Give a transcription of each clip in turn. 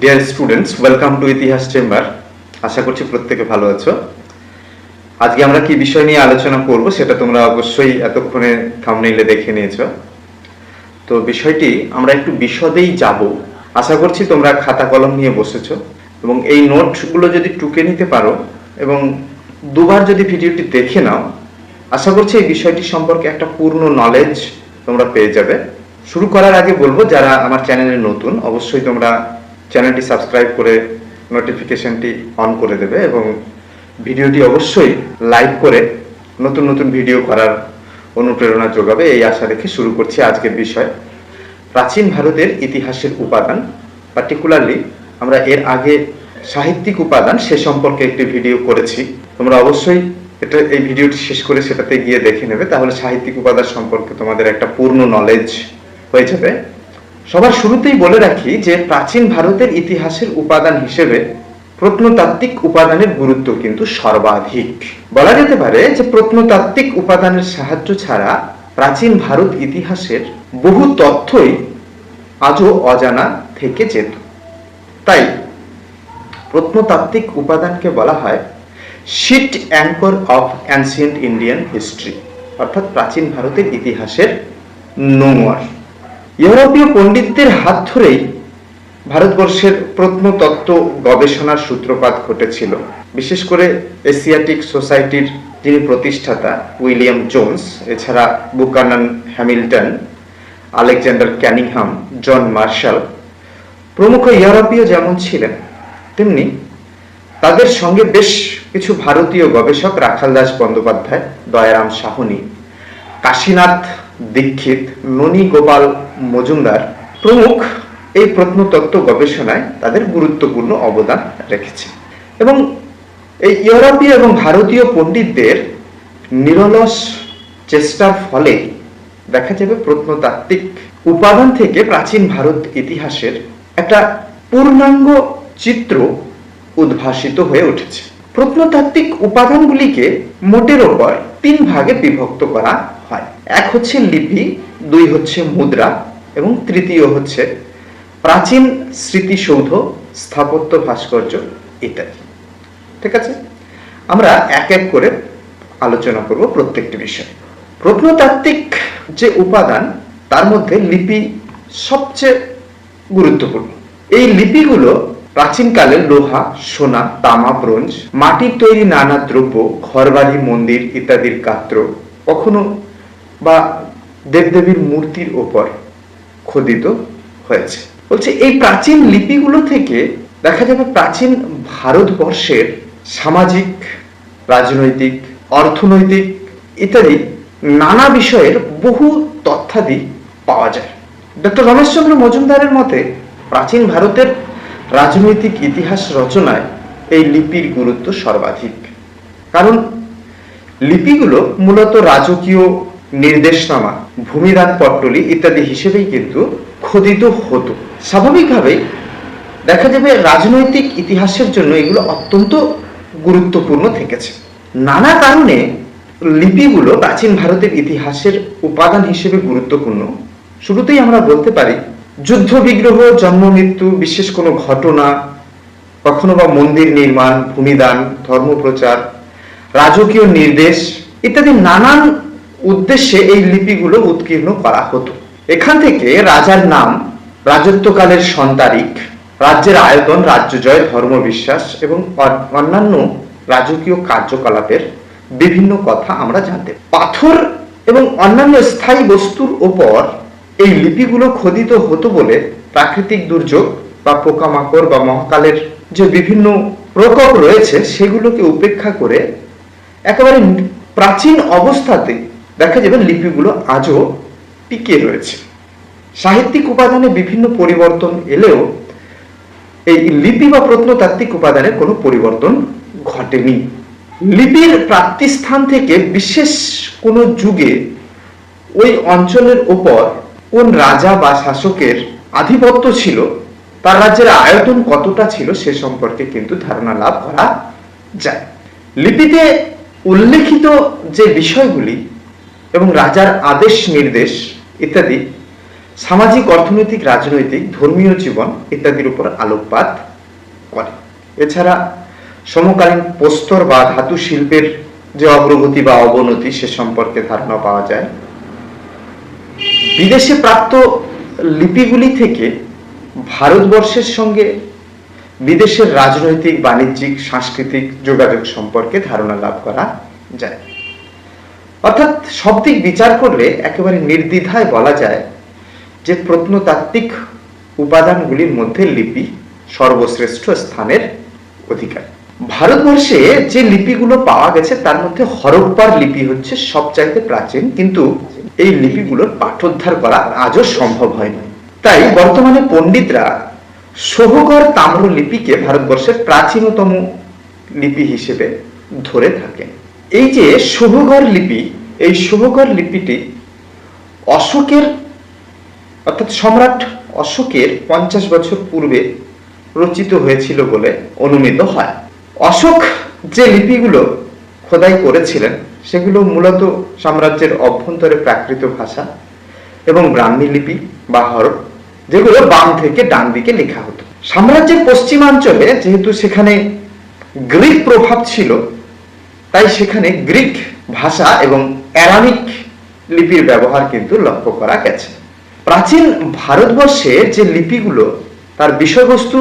Dear students, welcome to ইতিহাস chamber. আশা করছি প্রত্যেকে ভালো আছো। আজকে আমরা কি বিষয় নিয়ে আলোচনা করব সেটা তোমরা অবশ্যই এতক্ষণে থাম্বনেইলে দেখে নিয়েছো। তো বিষয়টি আমরা একটু বিশদেই যাব। আশা করছি তোমরা খাতা কলম নিয়ে বসেছো এবং এই নোটগুলো যদি টুকে নিতে পারো এবং দুবার যদি ভিডিওটি দেখে নাও, আশা করছি এই বিষয়টি সম্পর্কে একটা পূর্ণ নলেজ তোমরা পেয়ে যাবে। শুরু করার আগে বলবো, যারা আমার চ্যানেলে নতুন অবশ্যই তোমরা চ্যানেলটি সাবস্ক্রাইব করে নোটিফিকেশনটি অন করে দেবে এবং ভিডিওটি অবশ্যই লাইক করে নতুন নতুন ভিডিও করার অনুপ্রেরণা যোগাবে, এই আশা রেখে শুরু করছি আজকের বিষয়। প্রাচীন ভারতের ইতিহাসের উপাদান, পার্টিকুলারলি আমরা এর আগে সাহিত্যিক উপাদান সে সম্পর্কে একটি ভিডিও করেছি। তোমরা অবশ্যই এই ভিডিওটি শেষ করে সেটাতে গিয়ে দেখে নেবে, তাহলে সাহিত্যিক উপাদান সম্পর্কে তোমাদের একটা পূর্ণ নলেজ হয়ে যাবে। সবার শুরুতেই বলে রাখি যে প্রাচীন ভারতের ইতিহাসের উপাদান হিসেবে প্রত্নতাত্ত্বিক উপাদানের গুরুত্ব কিন্তু সর্বাধিক। বলা যেতে পারে যে প্রত্নতাত্ত্বিক উপাদানের সাহায্য ছাড়া প্রাচীন ভারত ইতিহাসের বহু তথ্যই আজও অজানা থেকে যেত। তাই প্রত্নতাত্ত্বিক উপাদানকে বলা হয় sheet anchor of ancient Indian history, অর্থাৎ প্রাচীন ভারতের ইতিহাসের নোংর। ইউরোপীয় পণ্ডিতদের হাত ধরেই ভারতবর্ষের প্রত্নতত্ত্ব গবেষণার সূত্রপাত ঘটেছিল। বিশেষ করে এশিয়াটিক সোসাইটির যিনি প্রতিষ্ঠাতা উইলিয়াম জোন্স, এছাড়া Buchanan Hamilton, Alexander Cunningham, John Marshall প্রমুখ ইউরোপীয় যেমন ছিলেন, তেমনি তাদের সঙ্গে বেশ কিছু ভারতীয় গবেষক রাখালদাস বন্দ্যোপাধ্যায়, দয়ারাম সাহনী, কাশীনাথ দীক্ষিত, ননী গোপাল মজুমদার প্রমুখ এই প্রত্নতত্ত্ব গবেষণায় তাদের গুরুত্বপূর্ণ অবদান রেখেছে। এবং এই ইউরোপীয় এবং ভারতীয় পণ্ডিতদের নিরলস চেষ্টার ফলে দেখা যাবে প্রত্নতাত্ত্বিক উপাদান থেকে প্রাচীন ভারত ইতিহাসের একটা পূর্ণাঙ্গ চিত্র উদ্ভাসিত হয়ে উঠেছে। প্রত্নতাত্ত্বিক উপাদানগুলিকে মোটের ওপর তিন ভাগে বিভক্ত করা হয়। এক হচ্ছে লিপি, দুই হচ্ছে মুদ্রা এবং তৃতীয় হচ্ছে প্রাচীন স্মৃতিসৌধ, স্থাপত্য ভাস্কর্য ইত্যাদি। ঠিক আছে, আমরা এক এক করে আলোচনা করব প্রত্যেকটি বিষয়। প্রত্নতাত্ত্বিক যে উপাদান তার মধ্যে লিপি সবচেয়ে গুরুত্বপূর্ণ। এই লিপিগুলো প্রাচীনকালের লোহা, সোনা, তামা, ব্রোঞ্জ, মাটির তৈরি নানা দ্রব্য, ঘরবাড়ি, মন্দির ইত্যাদির গাত্র, কখনো বা দেবদেবীর মূর্তির ওপর খোদিত হয়েছে। বলছে এই প্রাচীন লিপিগুলো থেকে দেখা যাবে প্রাচীন ভারতবর্ষের সামাজিক, রাজনৈতিক, অর্থনৈতিক ইত্যাদি নানা বিষয়ের বহু তথ্যাদি পাওয়া যায়। ডক্টর রমেশচন্দ্র মজুমদারের মতে প্রাচীন ভারতের রাজনৈতিক ইতিহাস রচনায় এই লিপির গুরুত্ব সর্বাধিক। কারণ লিপিগুলো মূলত রাজকীয় নির্দেশনামা, ভূমিদান পট্টলি ইত্যাদি হিসেবেই কিন্তু খোদিত হতো। স্বাভাবিকভাবেই দেখা যাবে রাজনৈতিক ইতিহাসের জন্য এগুলো অত্যন্ত গুরুত্বপূর্ণ থেকেছে। নানা কারণে লিপিগুলো প্রাচীন ভারতের ইতিহাসের উপাদান হিসেবে গুরুত্বপূর্ণ। শুরুতেই আমরা বলতে পারি যুদ্ধ বিগ্রহ, জন্ম মৃত্যু, বিশেষ কোনো ঘটনা, কখনো বা মন্দির নির্মাণ, ভূমিদান, ধর্মপ্রচার, রাজকীয় নির্দেশ ইত্যাদি নানান উদ্দেশ্যে এই লিপিগুলো উৎকীর্ণ করা হতো। এখান থেকে রাজার নাম, রাজত্বকালের সন্তারিখ, রাজ্যের আয়তন, রাজ্য জয়, ধর্মবিশ্বাস এবং অন্যান্য রাজকীয় কার্যকলাপের বিভিন্ন কথা আমরা জানতে। পাথর এবং অন্যান্য স্থায়ী বস্তুর ওপর এই লিপিগুলো খোদিত হতো বলে প্রাকৃতিক দুর্যোগ বা পোকামাকড় বা মহাকালের যে বিভিন্ন প্রকোপ রয়েছে সেগুলোকে উপেক্ষা করে একেবারে প্রাচীন অবস্থাতে দেখা যাবে লিপিগুলো আজও টিকে রয়েছে। সাহিত্যিক উপাদানে বিভিন্ন পরিবর্তন এলেও এই লিপি বা প্রত্নতাত্ত্বিক উপাদানে কোনো পরিবর্তন ঘটেনি। লিপির প্রাপ্তিস্থান থেকে বিশেষ কোনো যুগে ওই অঞ্চলের ওপর কোন রাজা বা শাসকের আধিপত্য ছিল, তার রাজ্যের আয়তন কতটা ছিল সে সম্পর্কে কিন্তু ধারণা লাভ করা যায়। লিপিতে উল্লেখিত যে বিষয়গুলি এবং রাজার আদেশ নির্দেশ ইত্যাদি সামাজিক, অর্থনৈতিক, রাজনৈতিক, ধর্মীয় জীবন ইত্যাদির উপর আলোকপাত করে। এছাড়া সমকালীন প্রস্তর বা ধাতু শিল্পের যে অগ্রগতি বা অবনতি সে সম্পর্কে ধারণা পাওয়া যায়। বিদেশে প্রাপ্ত লিপিগুলি থেকে ভারতবর্ষের সঙ্গে বিদেশের রাজনৈতিক, বাণিজ্যিক, সাংস্কৃতিক যোগাযোগ সম্পর্কে ধারণা লাভ করা যায়। অর্থাৎ সব দিক বিচার করলে একেবারে নির্দ্বিধায় বলা যায় যে প্রত্নতাত্ত্বিক উপাদানগুলির মধ্যে লিপি সর্বশ্রেষ্ঠ স্থানের অধিকার। ভারতবর্ষে যে লিপিগুলো পাওয়া গেছে তার মধ্যে হরপ্পার লিপি হচ্ছে সবচাইতে প্রাচীন, কিন্তু এই লিপিগুলোর পাঠোদ্ধার করা আজও সম্ভব হয়নি। তাই বর্তমানে পণ্ডিতরা সোহগড় তাম্র লিপিকে ভারতবর্ষের প্রাচীনতম লিপি হিসেবে ধরে থাকেন। এই যে সোহগড় লিপি, এই সোহগড় লিপিটি অশোকের অর্থাৎ সম্রাট অশোকের 50 বছর পূর্বে রচিত হয়েছিল বলে অনুমিত হয়। অশোক যে লিপিগুলো খোদাই করেছিলেন সেগুলো মূলত সাম্রাজ্যের অভ্যন্তরে প্রাকৃত ভাষা এবং ব্রাহ্মী লিপি বা হরফ, যেগুলো বাম থেকে ডান দিকে লেখা হতো। সাম্রাজ্যের পশ্চিমাঞ্চলে যেহেতু সেখানে গ্রিক প্রভাব ছিল, তাই সেখানে গ্রিক ভাষা এবং অ্যারামিক লিপির ব্যবহার কিন্তু লক্ষ্য করা গেছে। প্রাচীন ভারতবর্ষে যে লিপিগুলো তার বিষয়বস্তু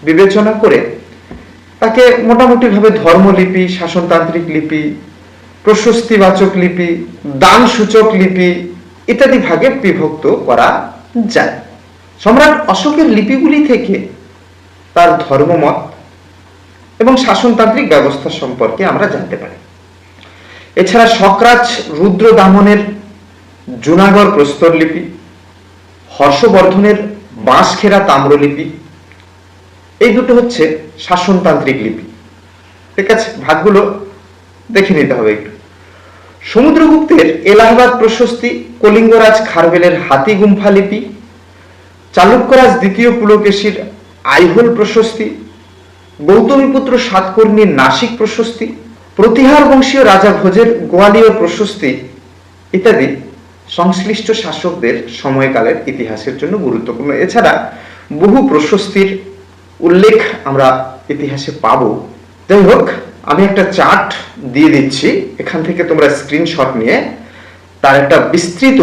বিবেচনা করে তাকে মোটামুটি ভাবে ধর্মলিপি, শাসনতান্ত্রিক লিপি, প্রশস্তিবাচক লিপি, দান সূচক লিপি ইত্যাদি ভাগে বিভক্ত করা যায়। সম্রাট অশোকের লিপিগুলি থেকে তার ধর্মমত এবং শাসনতান্ত্রিক ব্যবস্থা সম্পর্কে আমরা জানতে পারি। এছাড়া শকরাজ রুদ্র দামনের জুনাগড় প্রস্তর লিপি, হর্ষবর্ধনের বাঁশখেরা তাম্রলিপি, এই দুটো হচ্ছে শাসনতান্ত্রিক লিপি। ঠিক আছে, ভাগগুলো দেখে নিতে হবে একটু। সমুদ্রগুপ্তের এলাহাবাদ প্রশস্তি, কলিঙ্গরাজ খারবেলের হাতি গুম্ফা লিপি, চালুক্যরাজ দ্বিতীয় পুলকেশীর আইহোল প্রশস্তি, গৌতমীপুত্র সাতকর্ণীর নাসিক প্রশস্তি, প্রতিহার বংশীয় রাজা ভোজের গোয়ালিয়র প্রশস্তি ইত্যাদি সংশ্লিষ্ট শাসকদের সময়কালের ইতিহাসের জন্য গুরুত্বপূর্ণ। এছাড়া বহু প্রশস্তির উল্লেখ আমরা ইতিহাসে পাবো। যাই হোক, আমি একটা চার্ট দিয়ে দিচ্ছি, এখান থেকে তোমরা স্ক্রিনশট নিয়ে তার একটা বিস্তৃত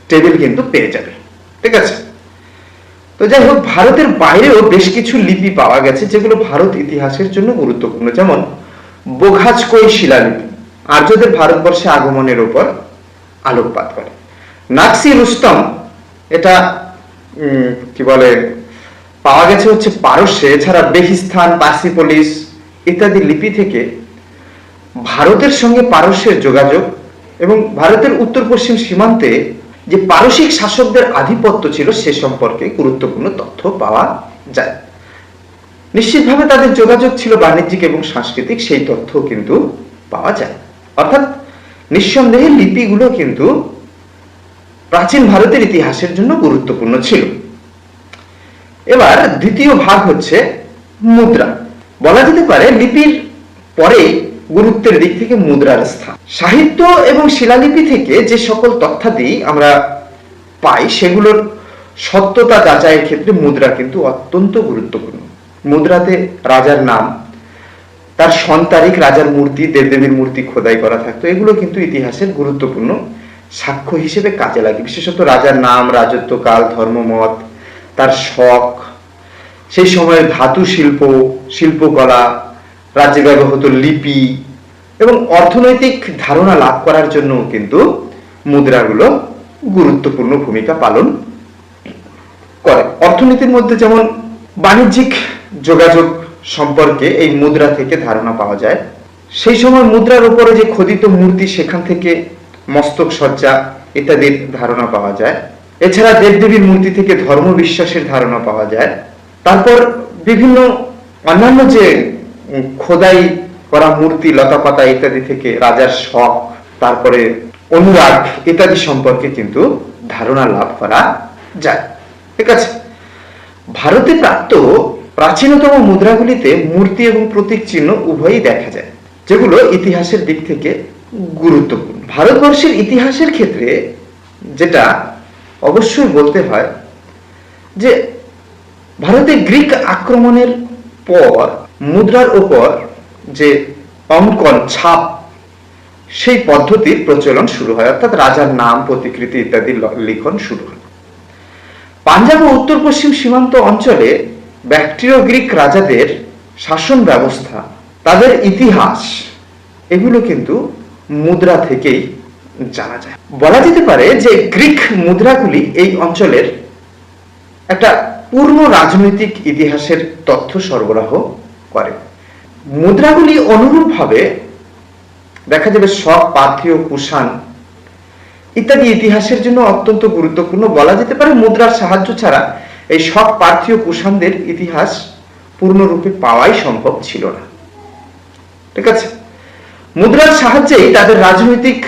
টেবিল কিন্তু পেয়ে যাবে। ঠিক আছে, তো যাই হোক, ভারতের বাইরেও বেশ কিছু লিপি পাওয়া গেছে যেগুলো ভারত ইতিহাসের জন্য গুরুত্বপূর্ণ। যেমন বোঘাজকই শিলালিপি আর্যদের ভারতবর্ষে আগমনের উপর আলোকপাত করে। নাকসি রুস্তম, এটা কি বলে, পাওয়া গেছে হচ্ছে পারস্যে। এছাড়া বেহিস্তান, পার্সিপোলিস ইত্যাদি লিপি থেকে ভারতের সঙ্গে পারস্যের যোগাযোগ এবং ভারতের উত্তর পশ্চিম সীমান্তে যে পারসিক শাসকদের আধিপত্য ছিল সে সম্পর্কে গুরুত্বপূর্ণ তথ্য পাওয়া যায়। নিশ্চিতভাবে তাদের যোগাযোগ ছিল বাণিজ্যিক এবং সাংস্কৃতিক, সেই তথ্য কিন্তু পাওয়া যায়। অর্থাৎ নিঃসন্দেহে লিপিগুলো কিন্তু প্রাচীন ভারতের ইতিহাসের জন্য গুরুত্বপূর্ণ ছিল। এবার দ্বিতীয় ভাগ হচ্ছে মুদ্রা। বলা যেতে পারে লিপির পরে গুরুত্বের দিক থেকে মুদ্রার স্থান। সাহিত্য এবং শিলালিপি থেকে যে সকল তথ্যাদি আমরা পাই সেগুলোর সত্যতা যাচাইয়ের ক্ষেত্রে মুদ্রা কিন্তু অত্যন্ত গুরুত্বপূর্ণ। মুদ্রাতে রাজার নাম, তার সন্তারিখ, রাজার মূর্তি, দেবদেবীর মূর্তি খোদাই করা থাকতো। এগুলো কিন্তু ইতিহাসের গুরুত্বপূর্ণ সাক্ষ্য হিসেবে কাজে লাগে। বিশেষত রাজার নাম, রাজত্বকাল, ধর্মমত, তার শখ, সেই সময়ের ধাতু শিল্প, শিল্পকলা, রাজ্যে ব্যবহৃত লিপি এবং অর্থনৈতিক ধারণা লাভ করার জন্য কিন্তু মুদ্রাগুলো গুরুত্বপূর্ণ ভূমিকা পালন করে। অর্থনীতির মধ্যে যেমন বাণিজ্যিক যোগাযোগ সম্পর্কে এই মুদ্রা থেকে ধারণা পাওয়া যায়। সেই সময় মুদ্রার উপরে যে খোদিত মূর্তি, সেখান থেকে মস্তক সজ্জা ইত্যাদির ধারণা পাওয়া যায়। এছাড়া দেবদেবীর মূর্তি থেকে ধর্ম বিশ্বাসের ধারণা পাওয়া যায়। তারপর বিভিন্ন অন্যান্য যে খোদাই করা মূর্তি, লতাপাতা ইত্যাদি থেকে রাজার শখ, তারপরে অনুরাগ ইত্যাদি সম্পর্কে কিন্তু ধারণা লাভ করা যায়। ঠিক আছে, ভারতে প্রাপ্ত প্রাচীনতম মুদ্রাগুলিতে মূর্তি এবং প্রতীক চিহ্ন উভয়ই দেখা যায়, যেগুলো ইতিহাসের দিক থেকে গুরুত্বপূর্ণ। ভারতবর্ষের ইতিহাসের ক্ষেত্রে যেটা অবশ্যই বলতে হয় যে ভারতে গ্রিক আক্রমণের পর মুদ্রার উপর যে অঙ্কন ছাপ সেই পদ্ধতির প্রচলন শুরু হয়, অর্থাৎ রাজার নাম, প্রতিকৃতি ইত্যাদি লিখন শুরু হয়। পাঞ্জাব ও উত্তর পশ্চিম সীমান্ত অঞ্চলে ব্যাকট্রিয় গ্রিক রাজাদের শাসন ব্যবস্থা, তাদের ইতিহাস, এগুলো কিন্তু মুদ্রা থেকেই জানা যায়। বলা যেতে পারে যে গ্রিক মুদ্রাগুলি এই অঞ্চলের একটা পূর্ণ রাজনৈতিক ইতিহাসের তথ্য সরবরাহ করে। মুদ্রাগুলি অনুরূপভাবে দেখা যাবে শক, পার্থীয়, কুষাণ ইত্যাদি ইতিহাসের জন্য অত্যন্ত গুরুত্বপূর্ণ। বলা যেতে পারে মুদ্রার সাহায্য ছাড়া এই শক, পার্থীয়, কুষাণদের ইতিহাস পূর্ণরূপে পাওয়াই সম্ভব ছিল না। ঠিক আছে, মুদ্রার সাহায্যেই তাদের রাজনৈতিক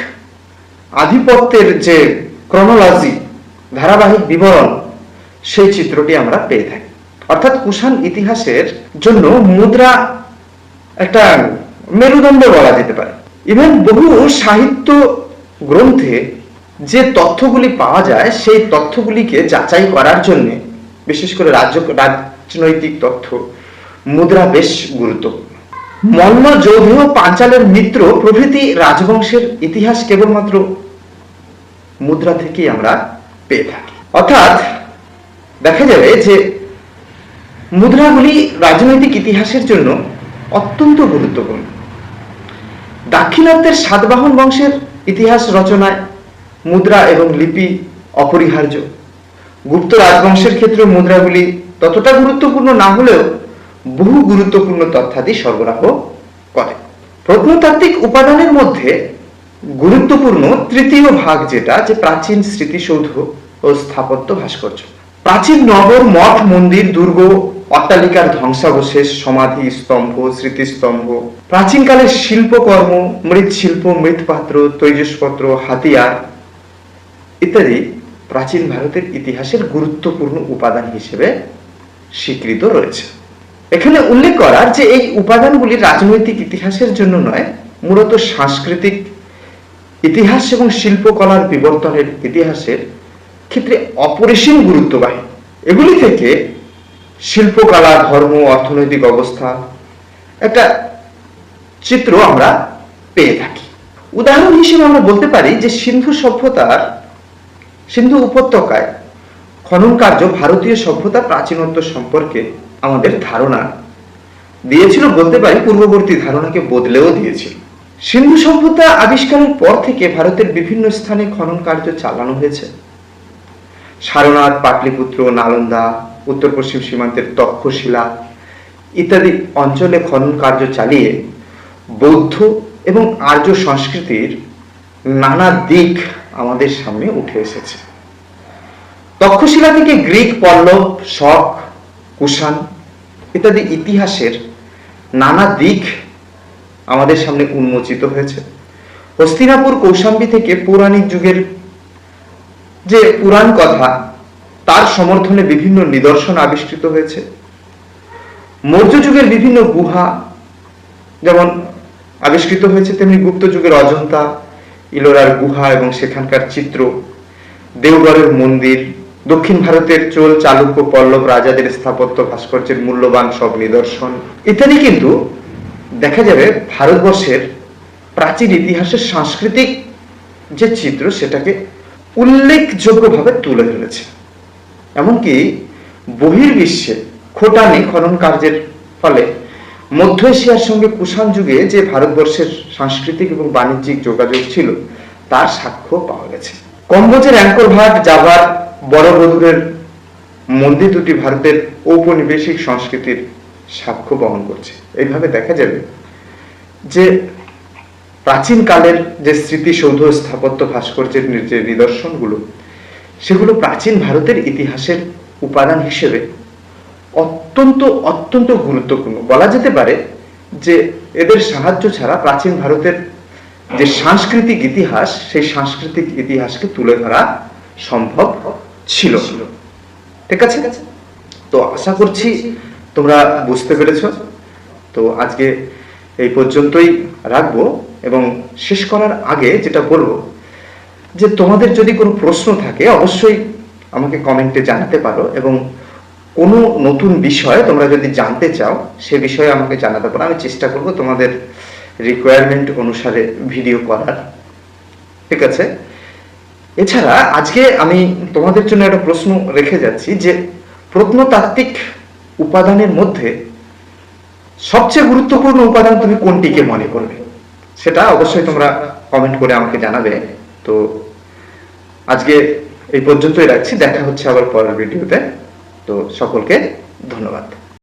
আধিপত্যের যে ক্রনোলজি, ধারাবাহিক বিবরণ, সেই চিত্রটি আমরা পেয়ে থাকি। অর্থাৎ কুষাণ ইতিহাসের জন্য মুদ্রা একটা মেরুদণ্ড বলা যেতে পারে। ইভেন বহু সাহিত্য গ্রন্থে যে তথ্যগুলি পাওয়া যায় সেই তথ্যগুলিকে যাচাই করার জন্য, বিশেষ করে রাজনৈতিক তথ্য, মুদ্রা বেশ গুরুত্বপূর্ণ। মল্ল, যৌধেয়, পাঞ্চালের মিত্র প্রভৃতি রাজবংশের ইতিহাস কেবলমাত্র মুদ্রা থেকেই আমরা পেয়ে থাকি। অর্থাৎ দেখা যাবে যে মুদ্রাগুলি রাজনৈতিক ইতিহাসের জন্য অত্যন্ত গুরুত্বপূর্ণ। দাক্ষিণাত্যের সাতবাহন বংশের ইতিহাস রচনায় মুদ্রা এবং লিপি অপরিহার্য। গুপ্ত রাজবংশের ক্ষেত্রে মুদ্রাগুলি ততটা গুরুত্বপূর্ণ না হলেও বহু গুরুত্বপূর্ণ তথ্যাদি সরবরাহ করে। প্রত্নতাত্ত্বিক উপাদানের মধ্যে গুরুত্বপূর্ণ তৃতীয় ভাগ যেটা, যে প্রাচীন স্মৃতিসৌধ ও স্থাপত্য ভাস্কর্য। প্রাচীন নগর, মঠ, মন্দির, দুর্গ, অট্টালিকার ধ্বংসাবশেষ, সমাধি, স্তম্ভ, স্মৃতিস্তম্ভ, প্রাচীনকালের শিল্পকর্ম, মৃৎশিল্প, মৃৎপাত্র, তৈজসপত্র, হাতিয়ার ইত্যাদি প্রাচীন ভারতের ইতিহাসের গুরুত্বপূর্ণ উপাদান হিসেবে স্বীকৃত রয়েছে। এখানে উল্লেখ করার যে এই উপাদানগুলি রাজনৈতিক ইতিহাসের জন্য নয়, মূলত সাংস্কৃতিক ইতিহাস এবং শিল্পকলার বিবর্তনের ইতিহাসের ক্ষেত্রে অপরিসীম গুরুত্ববাহী। এগুলি থেকে শিল্পকলা, ধর্ম, অর্থনৈতিক অবস্থা একটা চিত্র আমরা পেয়ে থাকি। উদাহরণ হিসেবে আমরা বলতে পারি যে সিন্ধু উপত্যকায় খনন কার্য ভারতীয় সভ্যতার প্রাচীনত্ব সম্পর্কে আমাদের ধারণা দিয়েছিল, বলতে পারি পূর্ববর্তী ধারণাকে বদলেও দিয়েছিল। সিন্ধু সভ্যতা আবিষ্কারের পর থেকে ভারতের বিভিন্ন স্থানে খনন কার্য চালানো হয়েছে। সারনাথ, পাটলিপুত্র, নালন্দা, উত্তর পশ্চিম সীমান্তের তক্ষশিলা ইত্যাদি অঞ্চলে খনন কার্য চালিয়ে বৌদ্ধ এবং আর্য সংস্কৃতির নানা দিক আমাদের সামনে উঠে এসেছে। তক্ষশিলা থেকে গ্রিক, পল্লব, শক, কুষাণ ইত্যাদি ইতিহাসের নানা দিক আমাদের সামনে উন্মোচিত হয়েছে। হস্তিনাপুর, কৌশাম্বী থেকে পৌরাণিক যুগের যে পুরাণ কথা, তার সমর্থনে বিভিন্ন নিদর্শন আবিষ্কৃত হয়েছে। মৌর্য যুগের বিভিন্ন গুহা যেমন আবিষ্কৃত হয়েছে, তেমনি গুপ্ত যুগের অজন্তা, ইলোরার গুহা এবং সেখানকার চিত্র, দেওগড়ের মন্দির, দক্ষিণ ভারতের চোল, চালুক্য, পল্লব রাজাদের স্থাপত্য ভাস্কর্যের মূল্যবান সব নিদর্শন ইত্যাদি কিন্তু দেখা যাবে ভারতবর্ষের প্রাচীন ইতিহাসের সাংস্কৃতিক যে চিত্র সেটাকে উল্লেখযোগ্যভাবে তুলে ধরেছে। এমনকি বহির্বিশ্বে খোটানি খনন কার্যের ফলে মধ্য এশিয়ার সঙ্গে কুষাণ যুগে যে ভারতবর্ষের সাংস্কৃতিক এবং বাণিজ্যিক যোগাযোগ ছিল তার সাক্ষ্য পাওয়া গেছে। কম্বোজের অ্যাঙ্কর ভাট, জাভার বড়বধূরের মন্দির দুটি ভারতের ঔপনিবেশিক সংস্কৃতির সাক্ষ্য বহন করছে। এইভাবে দেখা যাবে যে প্রাচীনকালের যে স্মৃতিসৌধ, স্থাপত্য ভাস্কর্যের যে নিদর্শনগুলো, সেগুলো প্রাচীন ভারতের ইতিহাসের উপাদান হিসেবে অত্যন্ত অত্যন্ত গুরুত্বপূর্ণ। বলা যেতে পারে যে এদের সাহায্য ছাড়া প্রাচীন ভারতের যে সাংস্কৃতিক ইতিহাস, সেই সাংস্কৃতিক ইতিহাসকে তুলে ধরা সম্ভব ছিল। ঠিক আছে, তো আশা করছি তোমরা বুঝতে পেরেছ। তো আজকে এই পর্যন্তই রাখবো, এবং শেষ করার আগে যেটা বলবো যে তোমাদের যদি কোনো প্রশ্ন থাকে অবশ্যই আমাকে কমেন্টে জানাতে পারো, এবং কোনো নতুন বিষয় তোমরা যদি জানতে চাও সে বিষয়ে আমাকে জানাতে পারো। আমি চেষ্টা করব তোমাদের রিকোয়ারমেন্ট অনুসারে ভিডিও করার। ঠিক আছে? এছাড়া আজকে আমি তোমাদের জন্য একটা প্রশ্ন রেখে যাচ্ছি যে প্রত্নতাত্ত্বিক উপাদানের মধ্যে সবচেয়ে গুরুত্বপূর্ণ উপাদান তুমি কোনটিকে মনে করবে, সেটা অবশ্যই তোমরা কমেন্ট করে আমাকে জানাবে। তো আজকে এই পর্যন্তই রাখছি, দেখা হচ্ছে আবার পরের ভিডিওতে। তো সকলকে ধন্যবাদ।